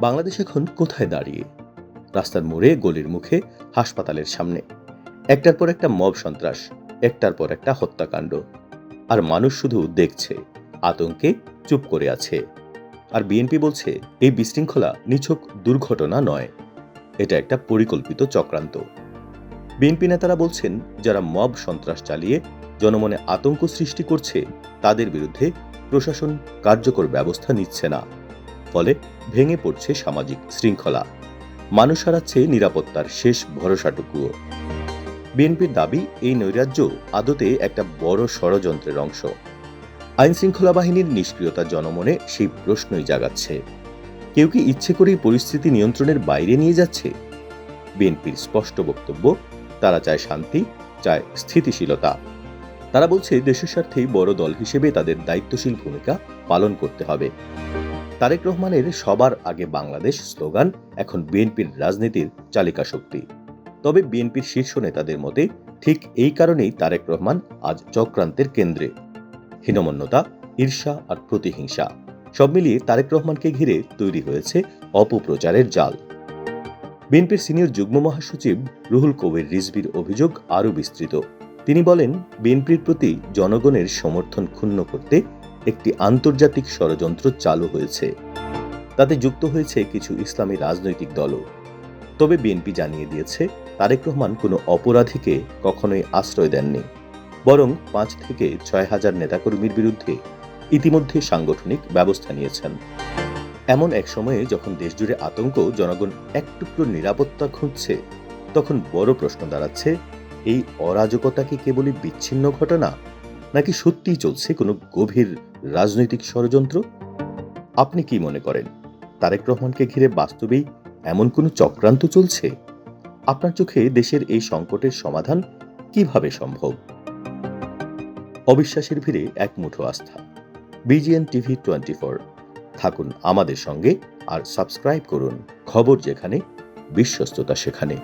বাংলাদেশ এখন কোথায় দাঁড়িয়ে? রাস্তার মোড়ে, গলির মুখে, হাসপাতালের সামনে একটার পর একটা মব সন্ত্রাস, একটার পর একটা হত্যাকাণ্ড। আর মানুষ শুধু দেখছে, আতঙ্কে চুপ করে আছে। আর বিএনপি বলছে এই বিশৃঙ্খলা নিছক দুর্ঘটনা নয়, এটা একটা পরিকল্পিত চক্রান্ত। বিএনপি নেতারা বলছেন, যারা মব সন্ত্রাস চালিয়ে জনমনে আতঙ্ক সৃষ্টি করছে তাদের বিরুদ্ধে প্রশাসন কার্যকর ব্যবস্থা নিচ্ছে না। ফলে ভেঙে পড়ছে সামাজিক শৃঙ্খলা, মানুষ হারাচ্ছে নিরাপত্তার শেষ ভরসাটুকুও। বিএনপির দাবি, এই নৈরাজ্য আদতে একটা বড় ষড়যন্ত্রের অংশ। আইনশৃঙ্খলা বাহিনীর নিষ্ক্রিয়তা জনমনে সেই প্রশ্নই জাগাচ্ছে। কেউ কি ইচ্ছে করেই পরিস্থিতি নিয়ন্ত্রণের বাইরে নিয়ে যাচ্ছে? বিএনপির স্পষ্ট বক্তব্য, তারা চায় শান্তি, চায় স্থিতিশীলতা। তারা বলছে দেশের স্বার্থেই বড় দল হিসেবে তাদের দায়িত্বশীল ভূমিকা পালন করতে হবে। তারেক রহমানের সবার আগে বাংলাদেশ স্লোগান এখন বিএনপির রাজনীতির চালিকা শক্তি। তবে বিএনপির শীর্ষ নেতাদের মতে ঠিক এই কারণেই তারেক রহমান আজ চক্রান্তের কেন্দ্রে। হীনমন্যতা, ঈর্ষা আর প্রতিহিংসা সব মিলিয়ে তারেক রহমানকে ঘিরে তৈরি হয়েছে অপপ্রচারের জাল। বিএনপির সিনিয়র যুগ্ম মহাসচিব রুহুল কবির রিজভীর অভিযোগ আরও বিস্তৃত। তিনি বলেন, বিএনপির প্রতি জনগণের সমর্থন ক্ষুণ্ণ করতে একটি আন্তর্জাতিক ষড়যন্ত্র চালু হয়েছে। তাতে যুক্ত হয়েছে কিছু ইসলামী রাজনৈতিক দলও। তবে বিএনপি জানিয়ে দিয়েছে, তারেক রহমান কোনো অপরাধীকে কখনোই আশ্রয় দেননি, বরং 5 থেকে 6 হাজার নেতাকর্মীর বিরুদ্ধে ইতিমধ্যে সাংগঠনিক ব্যবস্থা নিয়েছেন। এমন এক সময়ে যখন দেশজুড়ে আতঙ্ক, জনগণ এক টুকরো নিরাপত্তা খুঁজছে, তখন বড় প্রশ্ন দাঁড়াচ্ছে, এই অরাজকতা কি কেবলই বিচ্ছিন্ন ঘটনা, নাকি সত্যিই চলছে কোনো গভীর রাজনৈতিক ষড়যন্ত্র? আপনি কি মনে করেন, তারেক রহমানকে ঘিরে বাস্তবেই এমন কোনো চক্রান্ত চলছে? আপনার চোখে দেশের এই সংকটের সমাধান কিভাবে সম্ভব? অবিশ্বাসের ভিড়ে এক মুঠো আস্থা। BGN TV 24। থাকুন আমাদের সঙ্গে আর সাবস্ক্রাইব করুন। খবর যেখানে, বিশ্বস্ততা সেখানে।